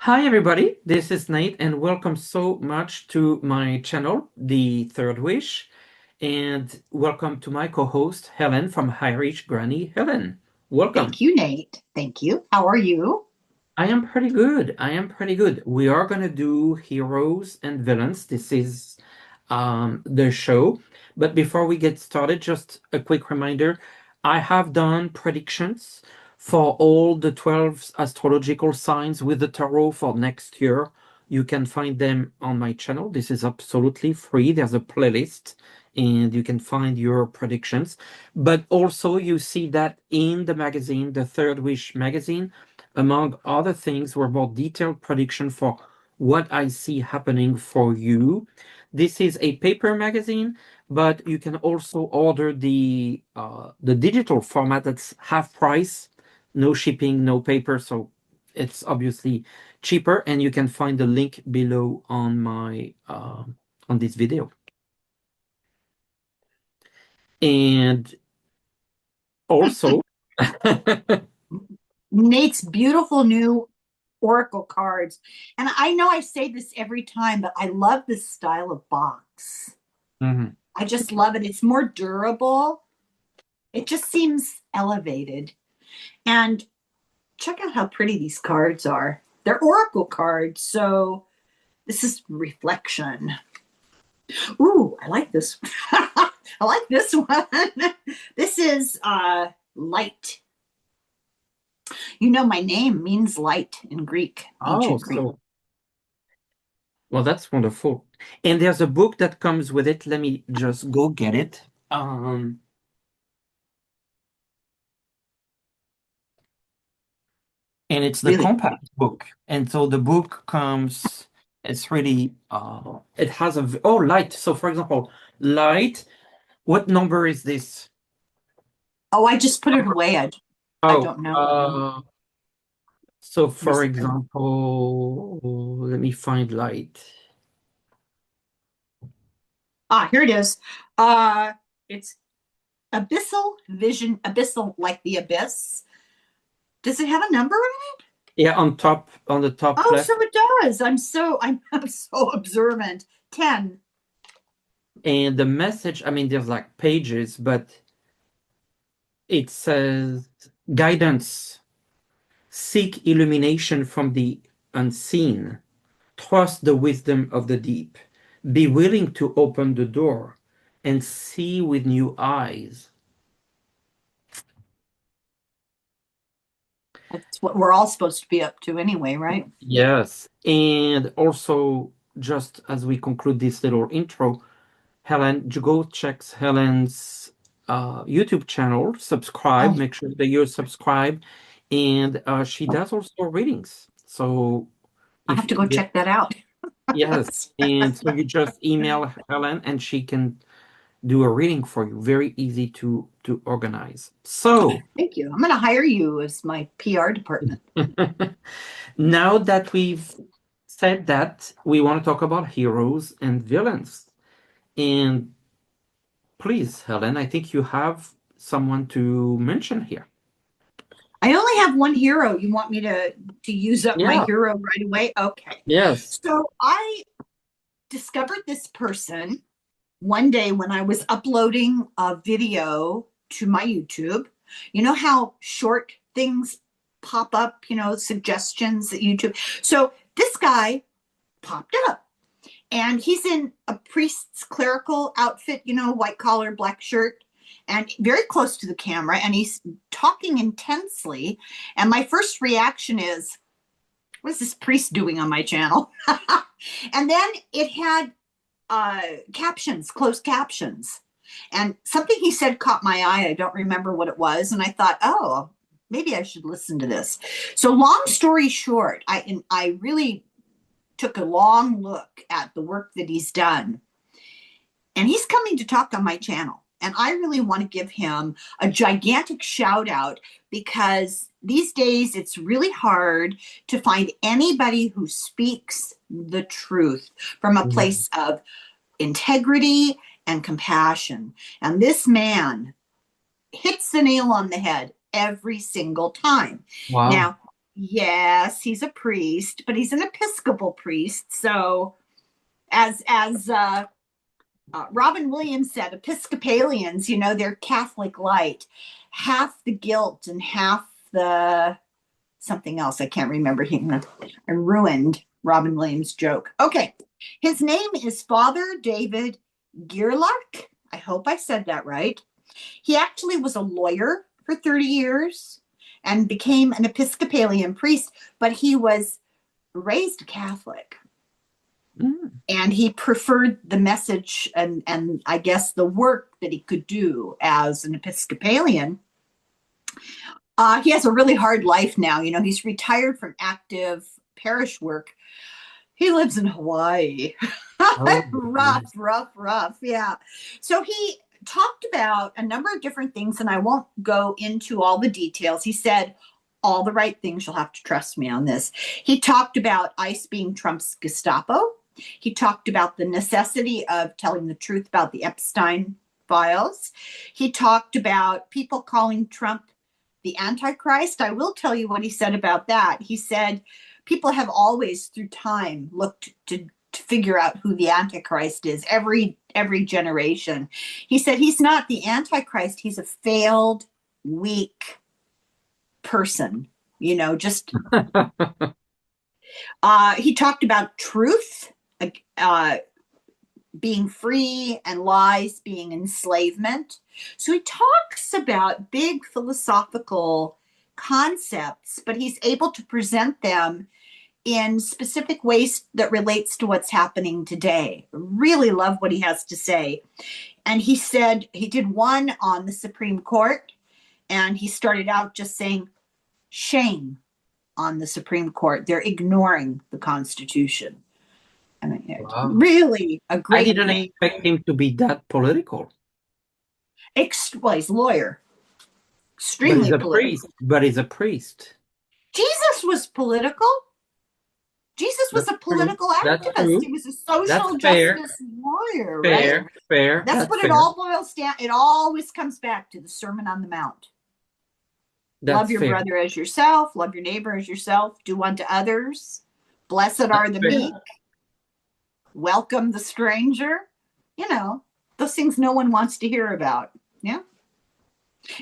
Hi everybody, this is Nate and welcome so much to my channel, The Third Wish, and welcome to my co-host Helen from Irish Granny. Helen, welcome. Thank you, Nate. Thank you. How are you? I am pretty good. I am pretty good. We are gonna do heroes and villains. This is the show. But before we get started, just a quick reminder. I have done predictions for all the 12 astrological signs with the tarot for next year. You can find them on my channel. This is absolutely free. There's a playlist and you can find your predictions. But also you see that in the magazine, the Third Wish magazine, among other things, were more detailed prediction for what I see happening for you. This is a paper magazine, but you can also order the digital format that's half price, no shipping, no paper, so it's obviously cheaper, and you can find the link below on my on this video. And also, Nate's beautiful new Oracle cards. And I know I say this every time, but I love this style of box. Mhm. I just love it. It's more durable. It just seems elevated. And check out how pretty these cards are. They're Oracle cards, so this is reflection. Ooh, I like this. I like this one. This is light. You know, my name means light in Greek, Oh, ancient Greek. so well, that's wonderful. And there's a book that comes with it. Let me just go get it. And it's the Really? compact book. And so the book comes, it's really, it has oh, light. So for example, light, what number is this? Oh, I just put it away. I Oh, don't know. so Let me for see. example, let me find light. Ah, here it is. It's abyssal vision, abyssal like the abyss. Does it have a number in it? Yeah, on top, on the top Oh, so left. it does. I'm so observant. 10. And the message, I mean, there's like pages, but it says guidance, seek illumination from the unseen. Trust the wisdom of the deep. Be willing to open the door and see with new eyes. That's what we're all supposed to be up to anyway, right? Yes. And also, just as we conclude this little intro, Helen, you go check Helen's YouTube channel, subscribe, Oh, make sure that you're subscribed. And she does also readings. So I if have to go check that out. yes, and so you just email Helen and she can do a reading for you. Very easy to organize. So Thank you. I'm going to hire you as my PR department. now that we've said that, we want to talk about heroes and villains. And please, Helen, I think you have someone to mention here. I only have one hero. You want me to use up my Yeah. hero right away? Okay. Yes. So I discovered this person one day when I was uploading a video to my YouTube. You know how short things pop up, suggestions at YouTube. So this guy popped up and he's in a priest's clerical outfit, white collar, black shirt, and very close to the camera. And he's talking intensely. And my first reaction is, what is this priest doing on my channel? And then it had captions, closed captions. And something he said caught my eye. I don't remember what it was. And I thought, oh, maybe I should listen to this. So long story short, I really took a long look at the work that he's done. And he's coming to talk on my channel. And I really want to give him a gigantic shout out because these days it's really hard to find anybody who speaks the truth from a Mhm. place of integrity and compassion. And this man hits the nail on the head every single time. Wow. Now, Yes, he's a priest, but he's an Episcopal priest. So, as Robin Williams said, Episcopalians, they're Catholic light, half the guilt and half the something else. I can't remember. I ruined Robin Williams' joke. Okay, his name is Father David Gerlach. I hope I said that right. He actually was a lawyer for 30 years and became an Episcopalian priest, but he was raised Catholic. Mm. And he preferred the message and I guess the work that he could do as an Episcopalian. He has a really hard life now. He's retired from active parish work. He lives in Hawaii. Oh, Rough, nice. rough, rough. Yeah. So he talked about a number of different things, and I won't go into all the details. He said all the right things. You'll have to trust me on this. He talked about ICE being Trump's Gestapo. He talked about the necessity of telling the truth about the Epstein files. He talked about people calling Trump the Antichrist. I will tell you what he said about that. He said people have always, through time, looked to figure out who the Antichrist is. Every generation. He said he's not the Antichrist. He's a failed, weak person. Just he talked about truth being free and lies being enslavement. So he talks about big philosophical concepts, but he's able to present them in specific ways that relates to what's happening today. Really love what he has to say. And he said he did one on the Supreme Court, and he started out just saying, shame on the Supreme Court. They're ignoring the Constitution. I mean, Wow. really a I great didn't thing. expect him to be that political. Well, he's a lawyer, But he's extremely a priest. political. But he's a priest. Jesus was political. Jesus was That's a true. political That's activist. true. He was a That's social fair. justice warrior, right? Fair. Fair. That's That's what it fair. all boils down. It always comes back to the Sermon on the Mount. Love That's your fair. brother as yourself. Love your neighbor as yourself. Do unto others. Blessed That's are the fair. meek. Welcome the stranger. Those things no one wants to hear about. Yeah.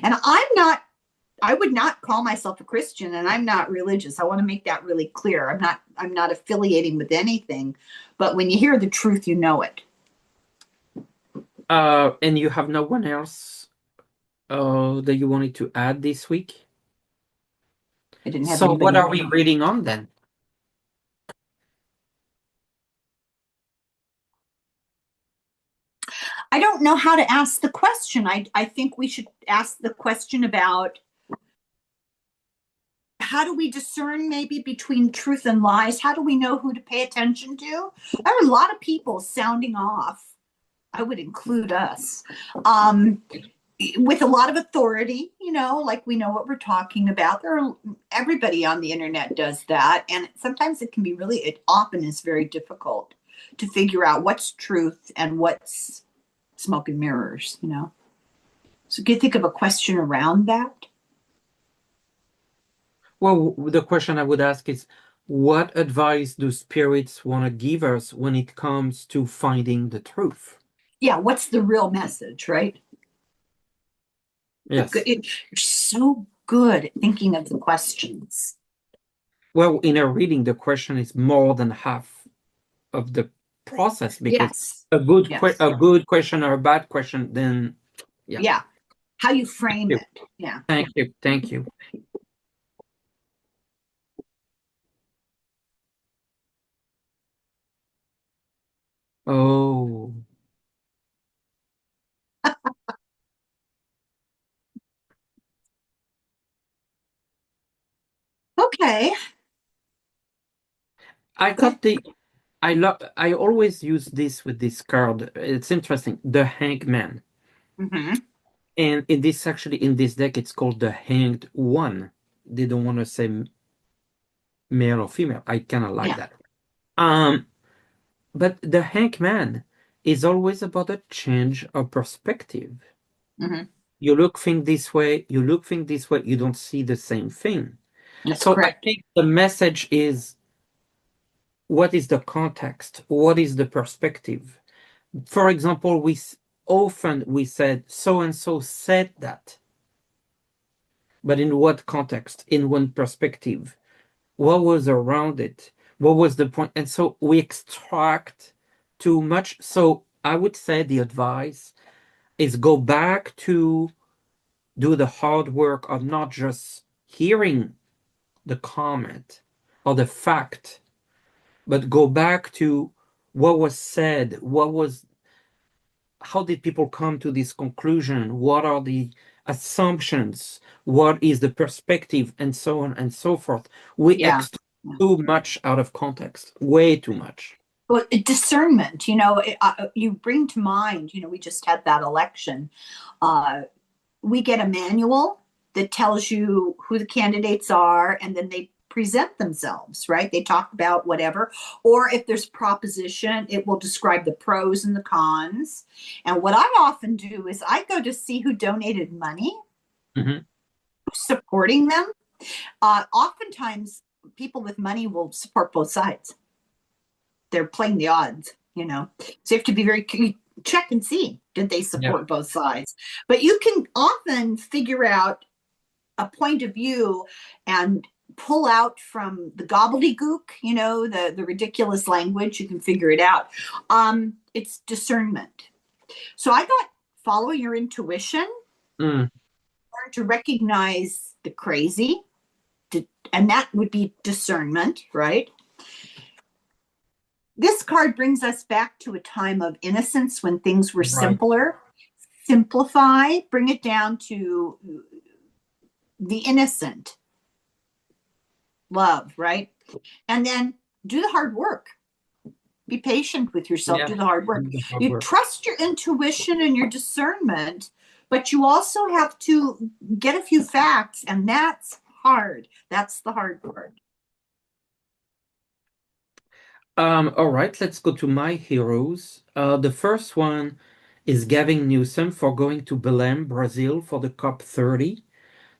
And I would not call myself a Christian, and I'm not religious. I want to make that really clear. I'm not affiliating with anything, but when you hear the truth, you know it. And you have no one else that you wanted to add this week? I didn't have So what anybody. are we reading on then? I don't know how to ask the question. I think we should ask the question about how do we discern maybe between truth and lies? How do we know who to pay attention to? There are a lot of people sounding off. I would include us. With a lot of authority, like we know what we're talking about. Everybody on the internet does that. And sometimes it often is very difficult to figure out what's truth and what's smoke and mirrors. So can you think of a question around that? Well, the question I would ask is, what advice do spirits want to give us when it comes to finding the truth? Yeah, what's the real message, right? Yes. You're so good at thinking of the questions. Well, in a reading, the question is more than half of the process because Yes. a Yes. good question or a bad question, then yeah. Yeah. How you Thank frame you. it. Yeah. Thank you. Thank you. Oh, Okay. I Go ahead. got the I always use this with this card. It's interesting. The Hangman. Mm-hmm. And in this deck, it's called the Hanged One. They don't want to say male or female. I kind of like Yeah. that. But the Hangman is always about a change of perspective. Mm-hmm. You look thing this way, you look thing this way, you don't see the same thing. That's So I correct. think the message is, what is the context? What is the perspective? For example, often we said so and so said that, but in what context? In what perspective? What was around it? What was the point? And so we extract too much. So I would say the advice is go back to do the hard work of not just hearing the comment or the fact, but go back to what was said, how did people come to this conclusion, what are the assumptions, what is the perspective, and so on and so forth. We Yeah. extract too much out of context, way too much. Well, discernment, you bring to mind, we just had that election. Uh, we get a manual that tells you who the candidates are, and then they present themselves, right? They talk about whatever. Or if there's proposition, it will describe the pros and the cons. And what I often do is I go to see who donated money, Mhm. who's supporting them. Oftentimes, people with money will support both sides. They're playing the odds. So you have to be very check and see, did they Yeah. support both sides? But you can often figure out a point of view and pull out from the gobbledygook, the ridiculous language. You can figure it out. It's discernment. So I got follow your intuition, Mm, learn to recognize the crazy, and that would be discernment, right? This card brings us back to a time of innocence when things were right. simpler. Simplify, bring it down to the innocent love, right? And then do the hard work. Be patient with yourself, do Yeah. the hard work. The hard You work. trust your intuition and your discernment, but you also have to get a few facts, and that's hard. That's the hard part. All right, let's go to my heroes. The first one is Gavin Newsom for going to Belém, Brazil for the COP30.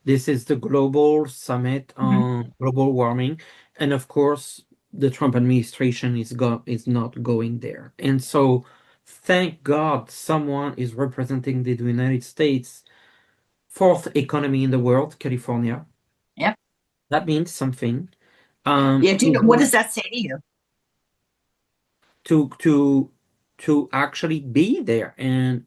This is the global summit Mhm. on global warming. And of course, the Trump administration is not going there. And so thank God someone is representing the United States, fourth economy in the world, California. Yeah. That means something. Yeah. What does that say to you? To to to actually be there, and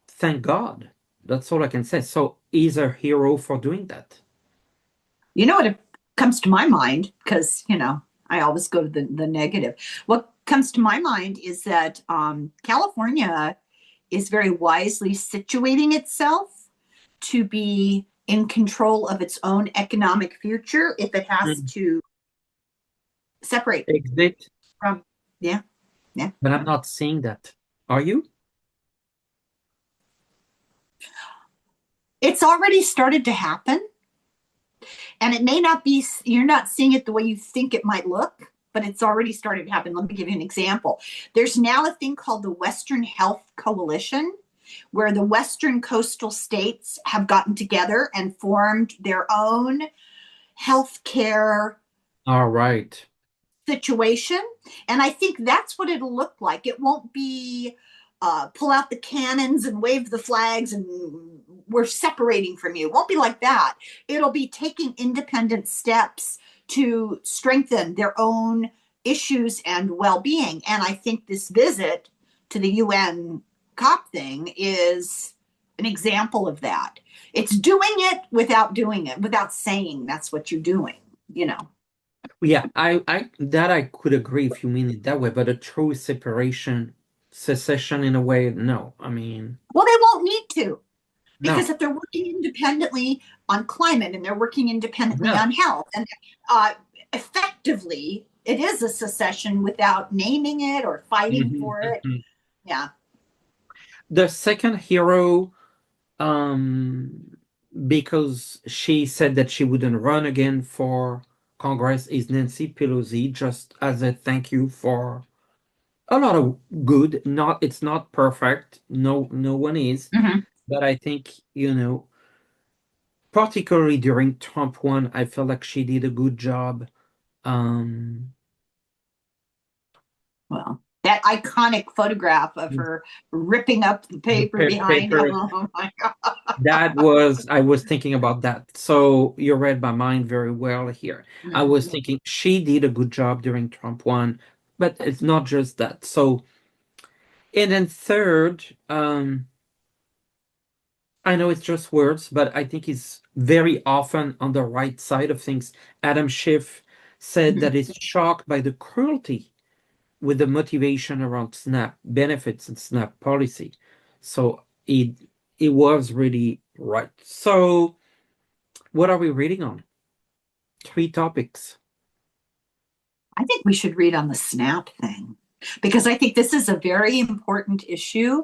thank God. That's all I can say. So he's a hero for doing that. You know what it comes to my mind, because I always go to the negative. What comes to my mind is that California is very wisely situating itself to be in control of its own economic future if it has Mm. to separate Exit, from. Yeah. Yeah. but I'm not seeing that. Are you? It's already started to happen, and it may not be, you're not seeing it the way you think it might look, but it's already started to happen. Let me give you an example. There's now a thing called the Western Health Coalition, where the Western coastal states have gotten together and formed their own healthcare All right. situation. And I think that's what it'll look like. It won't be pull out the cannons and wave the flags and we're separating from you. It won't be like that. It'll be taking independent steps to strengthen their own issues and well-being. And I think this visit to the UN COP thing is an example of that. It's doing it, without saying that's what you're doing. Yeah, I could agree if you mean it that way, but a true separation, secession in a way, no. I mean, Well, they won't need to, because no. if they're working independently on climate and they're working independently Yeah. on health, and uh, effectively, it is a secession without naming it or fighting Mhm, for it. mhm. Yeah. The second hero, um, because she said that she wouldn't run again for Congress, is Nancy Pelosi, just as a thank you for a lot of good. It's not perfect. No, no one is. Mhm. But I think, particularly during Trump one, I felt like she did a good job. Um, Well, that iconic photograph of her ripping up the paper behind him. paper. Oh my God. That was, I was thinking about that. So you read my mind very well here. I was Mhm. thinking she did a good job during Trump one, but it's not just that. So, and then third, I know it's just words, but I think he's very often on the right side of things. Adam Schiff said that he's shocked by the cruelty with the motivation around SNAP benefits and SNAP policy. So it was really right. So what are we reading on? Three topics. I think we should read on the SNAP thing because I think this is a very important issue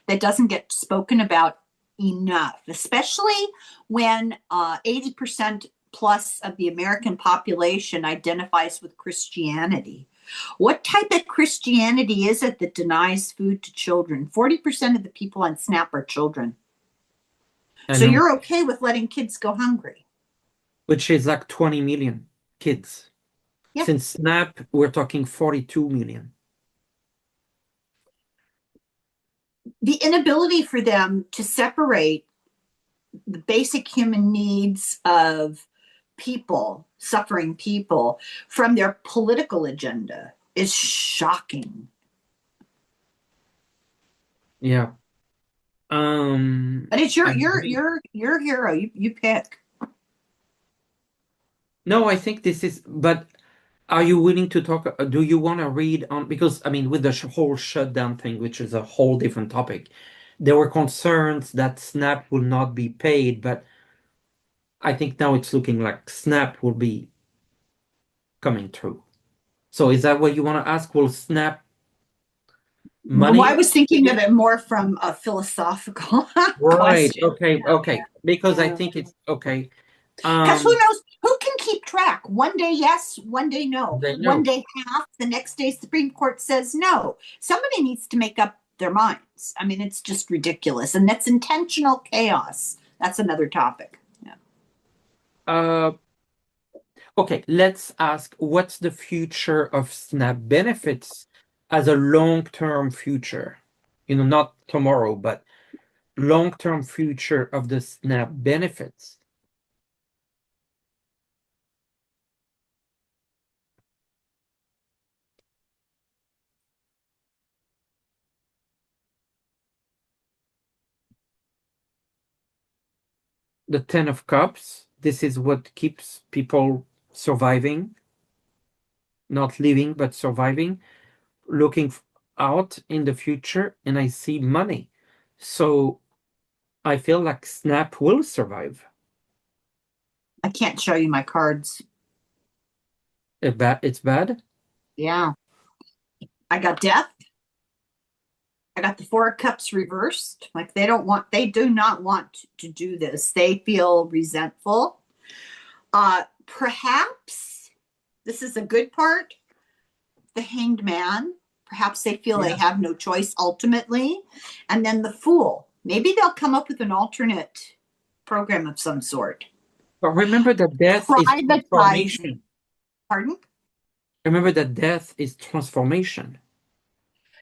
that doesn't get spoken about enough, especially when 80% plus of the American population identifies with Christianity. What type of Christianity is it that denies food to children? 40% of the people on SNAP are children. I So know, you're okay with letting kids go hungry? which is like 20 million kids. Yeah. Since SNAP, we're talking 42 million. The inability for them to separate the basic human needs of people, suffering people, from their political agenda is shocking. Yeah. But it's your I your agree. your your hero. You pick. No, I think this is, but are you willing to talk? Do you want to read on? Because, I mean, with the whole shutdown thing, which is a whole different topic, there were concerns that SNAP will not be paid, but I think now it's looking like SNAP will be coming through. So is that what you want to ask? Will SNAP Well, I money? was thinking of it more from a philosophical Right. question. Okay. Okay. Because I Yeah. think it's okay. Because who Um, knows? Who can keep track? One day yes, one day no. they One know. day half, the next day Supreme Court says no. Somebody needs to make up their minds. I mean, it's just ridiculous. And that's intentional chaos. That's another topic. Yeah. Uh, okay, let's ask what's the future of SNAP benefits as a long-term future? Not tomorrow, but long-term future of the SNAP benefits. The Ten of Cups, this is what keeps people surviving, not living, but surviving, looking out in the future, and I see money. So I feel like Snap will survive. I can't show you my cards. It's bad. Yeah. I got death. I got the Four of Cups reversed. Like they do not want to do this. They feel resentful. Perhaps this is a good part. The Hanged Man. Perhaps they feel they Yeah. have no choice ultimately. And then the Fool. Maybe they'll come up with an alternate program of some sort. But remember that death is Privatizing. transformation. Pardon? Remember that death is transformation.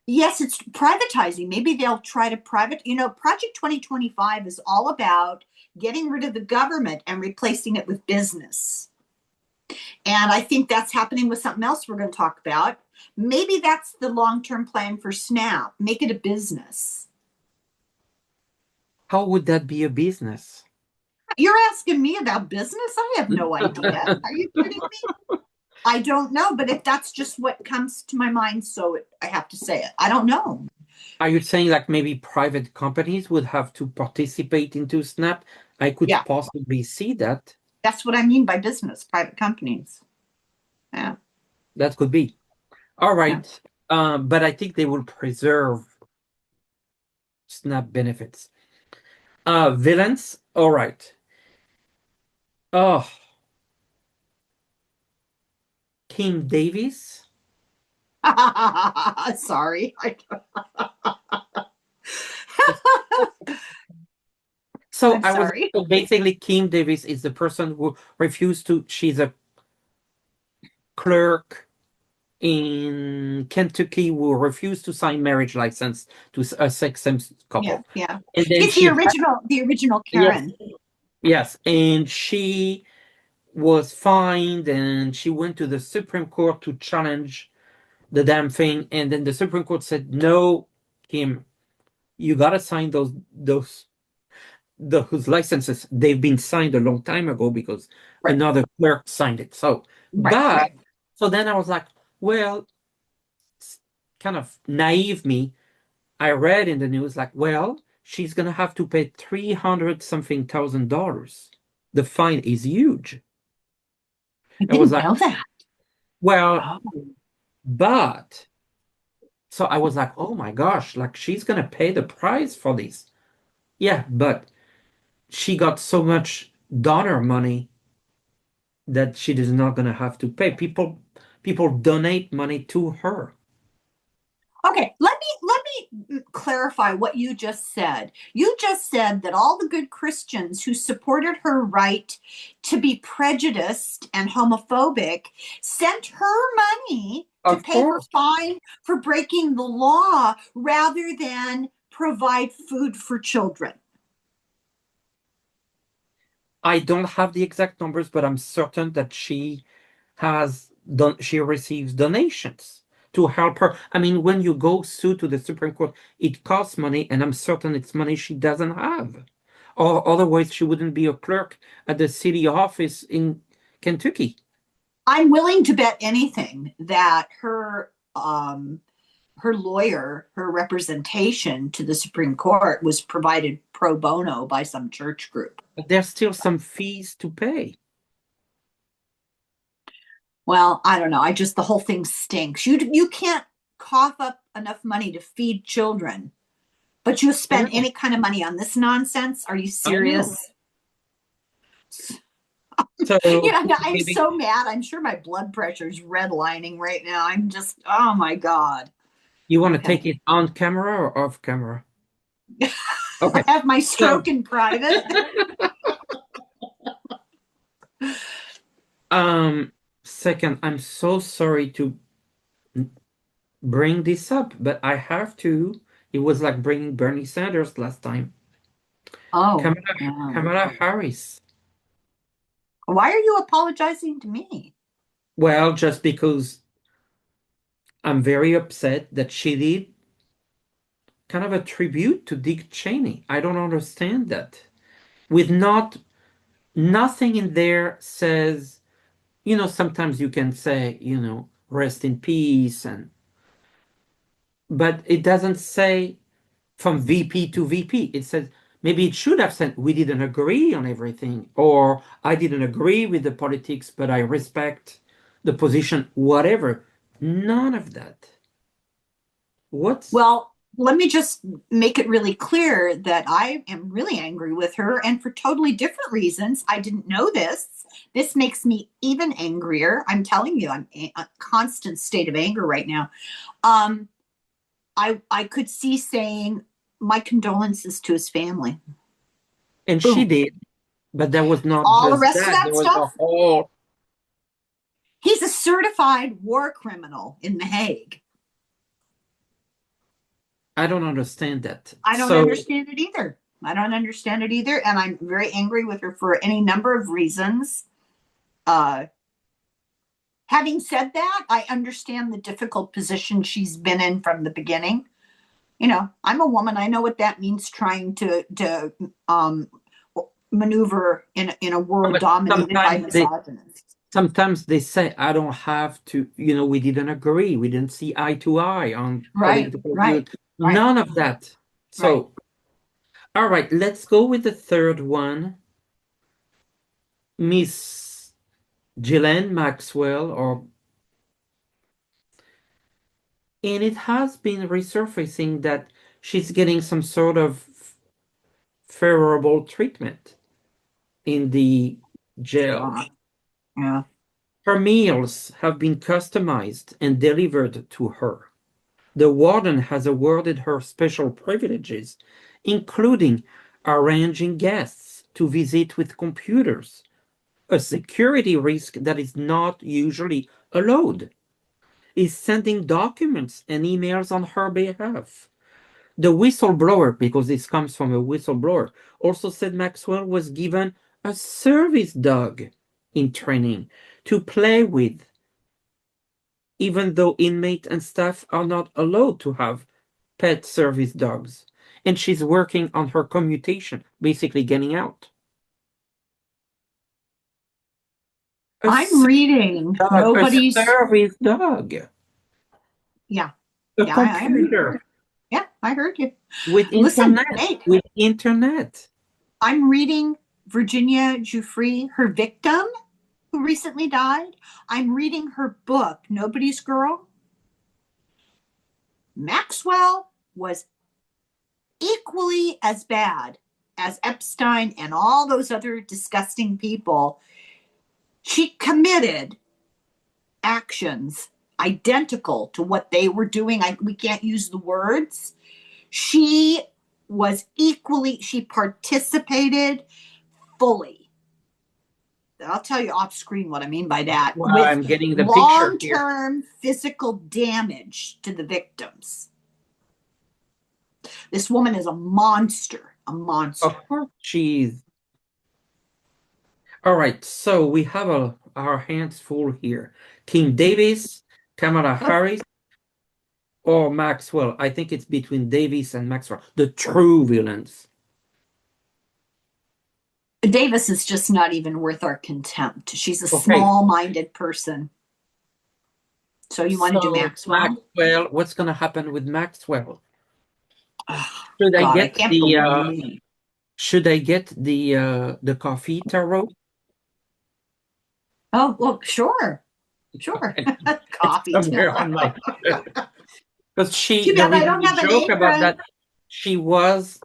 Yes, it's privatizing. Maybe they'll try to Project 2025 is all about getting rid of the government and replacing it with business. And I think that's happening with something else we're going to talk about. Maybe that's the long term plan for Snap. Make it a business. How would that be a business? You're asking me about business? I have no idea. Are you kidding me? I don't know, but if that's just what comes to my mind, I have to say it. I don't know. Are you saying like maybe private companies would have to participate into Snap? I could Yeah, possibly see that. that's what I mean by business, private companies. Yeah, That could be. All yeah. right. But I think they will preserve Snap benefits. Villains. All right. Oh, King Davis. Sorry. So I'm I was sorry. so basically Kim Davis is the person who refused to. She's a clerk in Kentucky who refused to sign marriage license to a sex-same Yeah, couple, yeah. and then She's the original yes, Karen. yes, and she was fined, and she went to the Supreme Court to challenge the damn thing, and then the Supreme Court said, "No, Kim, you gotta sign those licenses. They've been signed a long time ago because Right, another clerk signed it." So, right, but right. so then I was like, well, kind of naive me. I read in the news like, well, she's gonna have to pay 300 something thousand dollars. The fine is huge. I I was didn't like, know that. well, Oh, but so I was like, oh my gosh, like she's gonna pay the price for this. Yeah, but she got so much donor money that she is not gonna have to pay. People donate money to her. okay. Let me clarify what you just said. You just said that all the good Christians who supported her right to be prejudiced and homophobic sent her money to Of pay her course. fine for breaking the law rather than provide food for children. I don't have the exact numbers, but I'm certain that has done she receives donations to help her. I mean, when you go sue to the Supreme Court, it costs money, and I'm certain it's money she doesn't have. Or otherwise she wouldn't be a clerk at the city office in Kentucky. I'm willing to bet anything that her lawyer, her representation to the Supreme Court was provided pro bono by some church group. But there's still some fees to pay. Well, I don't know. I just the whole thing stinks. You can't cough up enough money to feed children, but you I spend know. any kind of money on this nonsense. Are you I know. serious? So I'm maybe so mad. I'm sure my blood pressure is redlining right now. I'm just, oh my God. you want to Okay. take it on camera or off camera? I Okay. have my So stroke in private. um second, I'm so sorry to bring this up, but I have to. It was like bringing Bernie Sanders last time. Oh, Kamala, yeah. Kamala Harris. Why are you apologizing to me? Well, just because I'm very upset that she did kind of a tribute to Dick Cheney. I don't understand that. With nothing in there says, sometimes you can say, rest in peace, but it doesn't say from VP to VP. It says maybe it should have said we didn't agree on everything, or I didn't agree with the politics, but I respect the position, whatever. None of that. What's Well, let me just make it really clear that I am really angry with her and for totally different reasons. I didn't know this. This makes me even angrier. I'm telling you, I'm in a constant state of anger right now. Um, I could see saying my condolences to his family. and she Boom. did, but there was not All the just rest of that. that There was a stuff. whole. He's a certified war criminal in The Hague. I don't understand that. I don't So understand it either. I don't understand it either. And I'm very angry with her for any number of reasons. Uh, Having said that, I understand the difficult position she's been in from the beginning. I'm a woman. I know what that means trying to maneuver in a world but dominated by misogynists. sometimes they say I don't have to, we didn't agree. We didn't see eye to eye on Right, political views. right, right, None of that. right. So, all right, let's go with the third one. Miss Ghislaine Maxwell, and it has been resurfacing that she's getting some sort of favorable treatment in the jail. Uh, yeah. Her meals have been customized and delivered to her. The warden has awarded her special privileges, including arranging guests to visit with computers, a security risk that is not usually allowed, is sending documents and emails on her behalf. The whistleblower, because this comes from a whistleblower, also said Maxwell was given a service dog in training to play with, even though inmate and staff are not allowed to have pet service dogs. And she's working on her commutation, basically getting out. A I'm service reading dog, a nobody's. service dog, Yeah, a yeah, I heard. computer Yeah, I heard you. with Listen, internet, Nate, with internet. I'm reading Virginia Giuffre, her victim, who recently died. I'm reading her book, Nobody's Girl. Maxwell was equally as bad as Epstein and all those other disgusting people. She committed actions identical to what they were doing. We can't use the words. She was equally, she participated fully. I'll tell you off screen what I mean by that, Wow, with I'm getting the picture here. long-term physical damage to the victims. This woman is a monster, a monster. Of course, she's all right. So we have our hands full here. Kim Davis, Kamala Harris, or Maxwell. I think it's between Davis and Maxwell, the true villains. Davis is just not even worth our contempt. She's a Okay, small-minded person. So you want to do so Maxwell? Maxwell, what's going to happen with Maxwell? Oh, Should I God, I get can't believe. the coffee tarot? Oh, well, sure. Sure. It's Coffee. somewhere on my because Too there bad I is don't a have an joke about apron. that. She was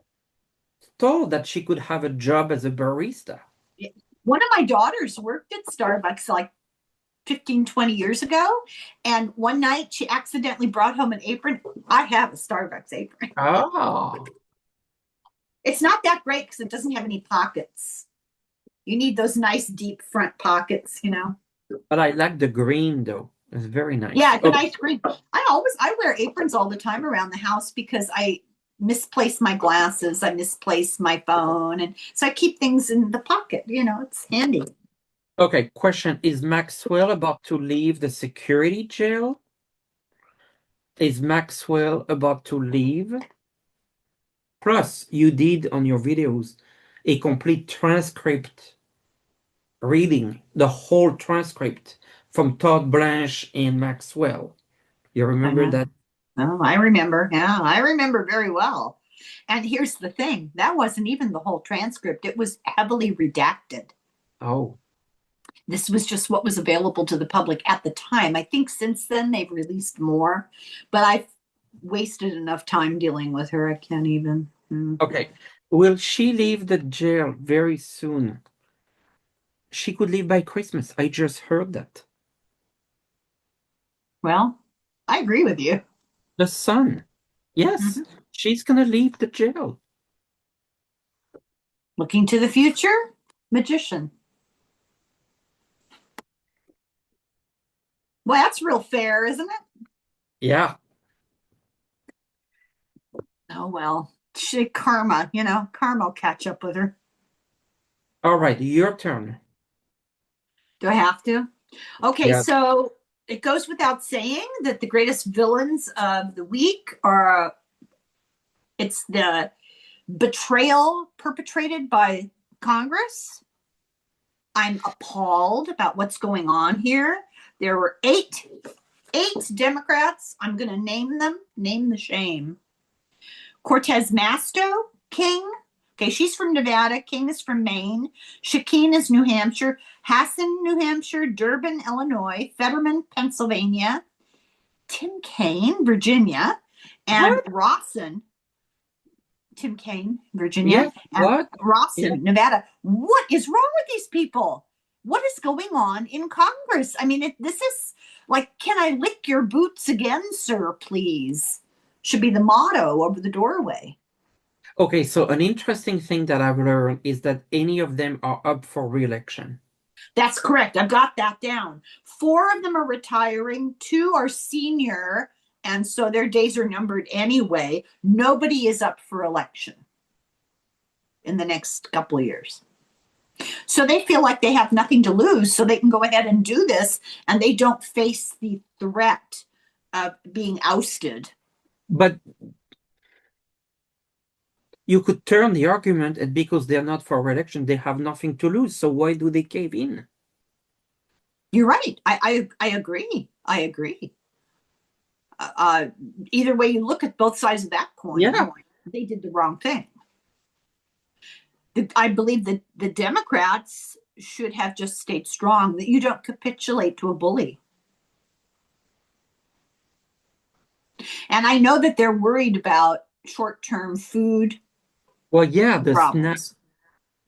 told that she could have a job as a barista. One of my daughters worked at Starbucks like 15, 20 years ago. And one night she accidentally brought home an apron. I have a Starbucks apron. Oh, It's not that great because it doesn't have any pockets. You need those nice deep front pockets, you know. but I like the green though. It's very Yeah, nice. it's a Okay, nice green. I wear aprons all the time around the house because I misplace my glasses, I misplace my phone, and so I keep things in the pocket. You know, it's handy. okay. Question: is Maxwell about to leave the security jail? Is Maxwell about to leave? Plus, you did on your videos a complete transcript reading the whole transcript from Todd Blanche and Maxwell. You I remember know. that? Oh, I remember. Yeah, I remember very well. And here's the thing, that wasn't even the whole transcript. It was heavily redacted. Oh, This was just what was available to the public at the time. I think since then they've released more, but I've wasted enough time dealing with her. I can't even. okay. Will she leave the jail very soon? She could leave by Christmas. I just heard that. Well, I agree with you. The son. Yes, Mhm. she's gonna leave the jail. Looking to the future, magician. Well, that's real fair, isn't it? Yeah. Oh, well, karma, karma will catch up with her. All right, your turn. Do I have to? Okay, Yeah. so it goes without saying that the greatest villains of the week are it's the betrayal perpetrated by Congress. I'm appalled about what's going on here. There were eight Democrats. I'm going to name them. Name the shame. Cortez Masto, King. Okay, she's from Nevada. King is from Maine. Shakeen is New Hampshire. Hassan, New Hampshire. Durbin, Illinois. Fetterman, Pennsylvania. Tim Kaine, Virginia. And What? Rawson, Tim Kaine, Virginia. Yes. And What? Yeah. Rawson, Nevada. What is wrong with these people? What is going on in Congress? I mean, this is like, can I lick your boots again, sir, please? Should be the motto over the doorway. Okay, so an interesting thing that I've learned is that any of them are up for re-election. That's correct. I've got that down. Four of them are retiring, two are senior, and so their days are numbered anyway. Nobody is up for election in the next couple of years. So they feel like they have nothing to lose, so they can go ahead and do this, and they don't face the threat of being ousted. But you could turn the argument, and because they're not for re-election, they have nothing to lose. So why do they cave in? You're right. I agree. I agree. Uh, Either way you look at both sides of that coin, Yeah, they did the wrong thing. I believe that the Democrats should have just stayed strong, that you don't capitulate to a bully. And I know that they're worried about short term food well, yeah, the SNAP problems.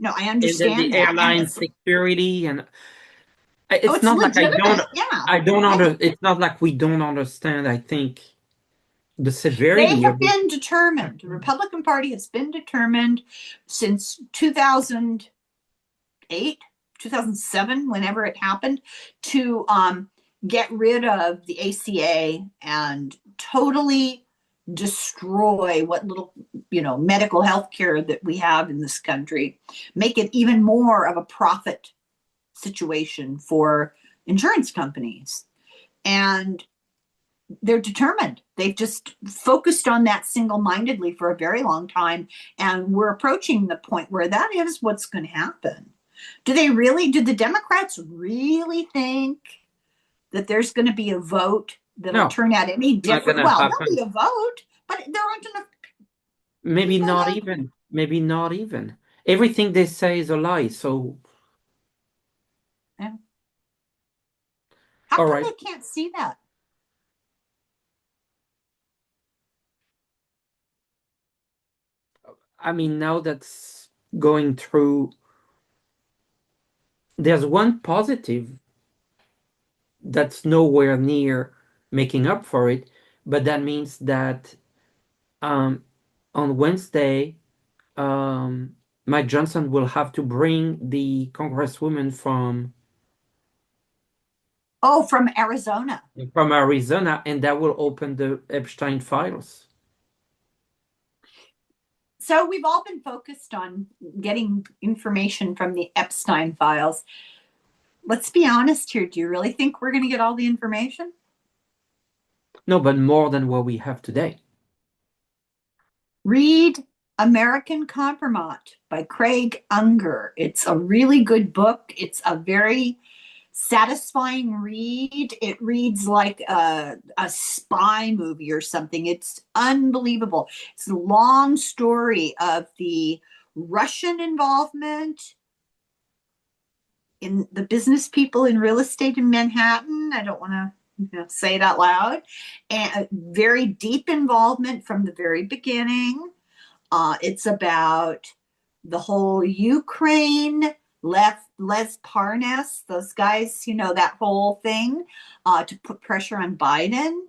No, I and then understand the that. And airline it's, security, and oh, it's it's not like legitimate. Yeah. it's not like we don't understand, I think, the They severity have of it. been determined. The Republican Party has been determined since 2008, 2007, whenever it happened, to get rid of the ACA and totally destroy what little, medical health care that we have in this country, make it even more of a profit situation for insurance companies. And they're determined. They've just focused on that single-mindedly for a very long time. And we're approaching the point where that is what's going to happen. Do the Democrats really think that there's going to be a vote that'll No, turn out any not different? gonna Well, there'll happen. be a vote, but there aren't enough Maybe people not that. even. Maybe not even. Everything they say is a lie. So, How all come right. they can't see that? I mean, now that's going through, there's one positive that's nowhere near making up for it, but that means that um, on Wednesday, um, Mike Johnson will have to bring the congresswoman Oh, from Arizona. from Arizona, and that will open the Epstein files. So we've all been focused on getting information from the Epstein files. Let's be honest here. Do you really think we're going to get all the information? No, but more than what we have today. Read American Compromise by Craig Unger. It's a really good book. It's a very satisfying read. It reads like a spy movie or something. It's unbelievable. It's a long story of the Russian involvement in the business people in real estate in Manhattan. I don't want to say it out loud. And very deep involvement from the very beginning. It's about the whole Ukraine, Les Parnas, those guys, that whole thing to put pressure on Biden.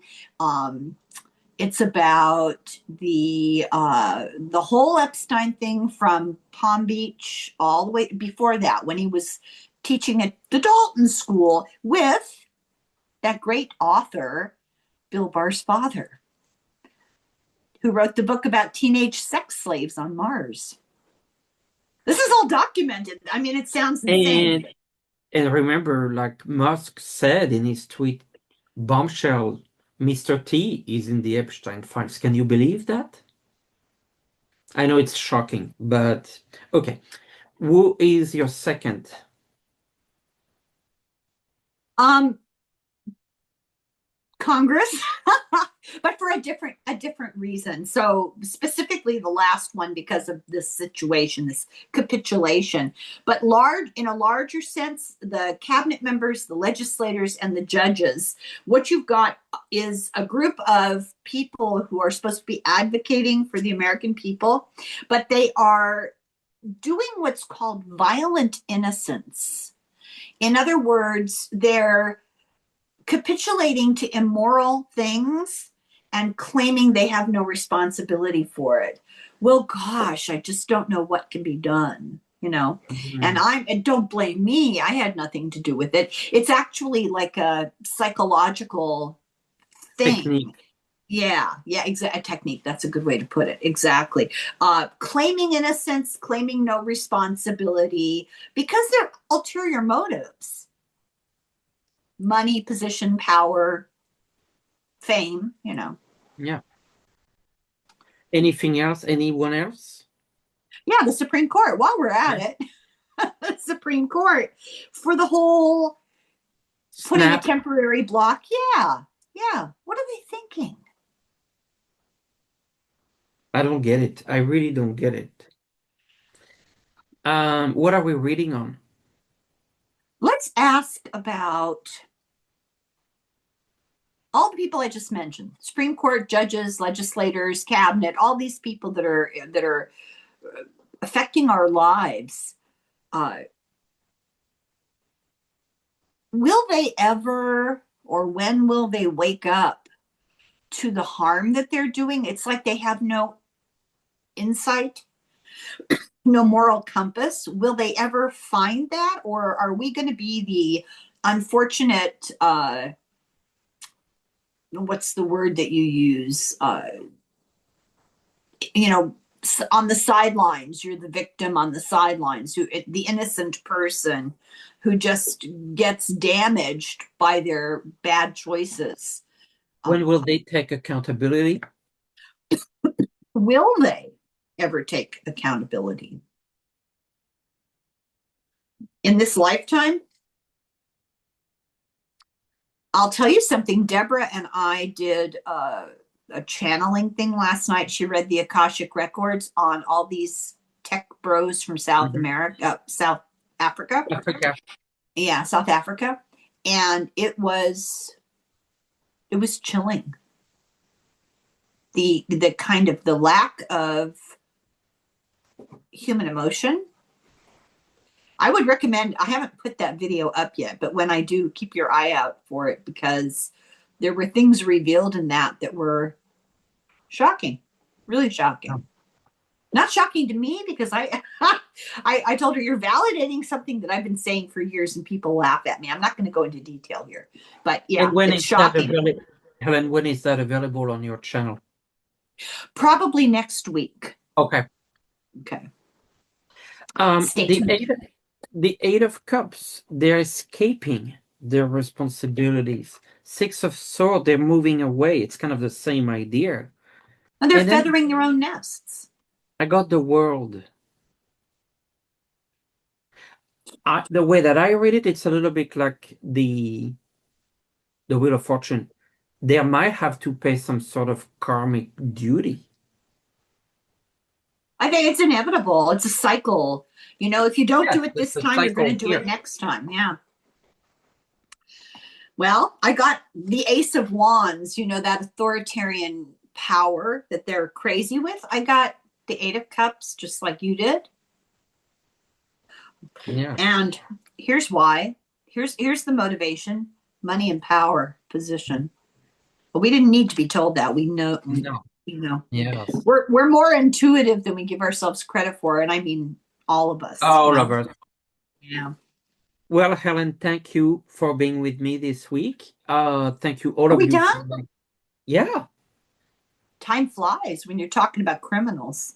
It's about the whole Epstein thing from Palm Beach all the way before that, when he was teaching at the Dalton School with that great author, Bill Barr's father, who wrote the book about teenage sex slaves on Mars. This is all documented. I mean, it sounds insane. And remember, like Musk said in his tweet, bombshell, Mr. T is in the Epstein files. Can you believe that? I know it's shocking, but okay. Who is your second? Um, Congress, but for a different reason. So specifically the last one because of this situation, this capitulation. But in a larger sense, the cabinet members, the legislators, and the judges. What you've got is a group of people who are supposed to be advocating for the American people, but they are doing what's called violent innocence. In other words, they're capitulating to immoral things and claiming they have no responsibility for it. Well, gosh, I just don't know what can be done, you know. Mm. And don't blame me. I had nothing to do with it. It's actually like a psychological thing. Technique. Yeah, yeah, exactly. A technique. That's a good way to put it. Exactly. Claiming innocence, claiming no responsibility because they're ulterior motives: money, position, power, fame, you know. Yeah. Anything else? Anyone else? Yeah, the Supreme Court, while we're Yeah. at it, the Supreme Court for the whole putting a Snap. temporary block. Yeah, yeah. What are they thinking? I don't get it. I really don't get it. What are we reading on? Let's ask about all the people I just mentioned: Supreme Court judges, legislators, cabinet, all these people that are affecting our lives. Uh, will they ever, or when will they wake up to the harm that they're doing? It's like they have no insight, no moral compass. Will they ever find that, or are we going to be the unfortunate? What's the word that you use? You know, on the sidelines. You're the victim on the sidelines, who the innocent person who just gets damaged by their bad choices. When will they take accountability? Will they ever take accountability in this lifetime? I'll tell you something. Deborah and I did a channeling thing last night. She read the Akashic records on all these tech bros from South Mhm. America, South Africa. Africa. Yeah, South Africa. And it was chilling. The kind of the lack of human emotion. I would recommend, I haven't put that video up yet, but when I do, keep your eye out for it, because there were things revealed in that were shocking, really shocking. Not shocking to me because I told her, you're validating something that I've been saying for years and people laugh at me. I'm not going to go into detail here, but And yeah, when it's is that shocking. available? Helen, when is that available on your channel? Probably next week. Okay. Okay. Um, Stay the tuned. eight, the Eight of Cups, they're escaping their responsibilities. Six of Swords, they're moving away. It's kind of the same idea. And they're And then feathering their own nests. I got the World. The way that I read it, it's a little bit like the Wheel of Fortune. They might have to pay some sort of karmic duty. I think it's inevitable. It's a cycle. You know, if you don't Yes, do it it's this a time, you're going to cycle do it here. next time. Yeah. Well, I got the Ace of Wands, that authoritarian power that they're crazy with. I got the Eight of Cups, just like you did. Yes. And here's why. Here's the motivation: money and power, position. But we didn't need to be told that. We know, No. you know. Yes. We're more intuitive than we give ourselves credit for, and I mean all of us. All of us. Yeah. Well, Helen, thank you for being with me this week. Thank you, all Are of we you. done? Yeah. Time flies when you're talking about criminals.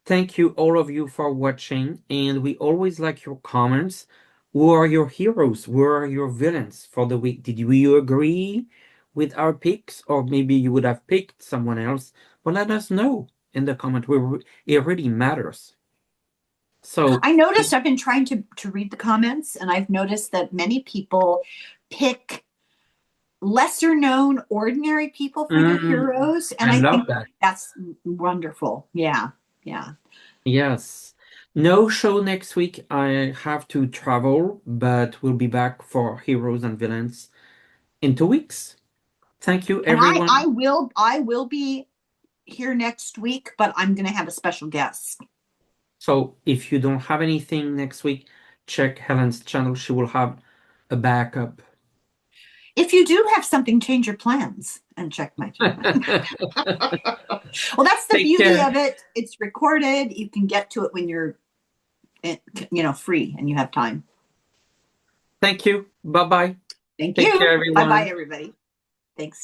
Thank you, all of you, for watching. And we always like your comments. Who are your heroes? Who are your villains for the week? Did you agree with our picks? Or maybe you would have picked someone else? Well, let us know in the comment. It really matters. So, I noticed, I've been trying to read the comments, and I've noticed that many people pick lesser known, ordinary people for their mm, heroes. And I I love think that. that's wonderful. Yeah. Yeah. Yes. No show next week. I have to travel, but we'll be back for heroes and villains in 2 weeks. Thank you, And I, everyone. I will, I will be here next week, but I'm going to have a special guest. So if you don't have anything next week, check Helen's channel. She will have a backup. If you do have something, change your plans and check my channel. Well, that's the Take beauty care. of it. It's recorded. You can get to it when you're, free and you have time. Thank you. Bye-bye. Thank Take care, you. Bye bye, everyone. everybody. Thanks.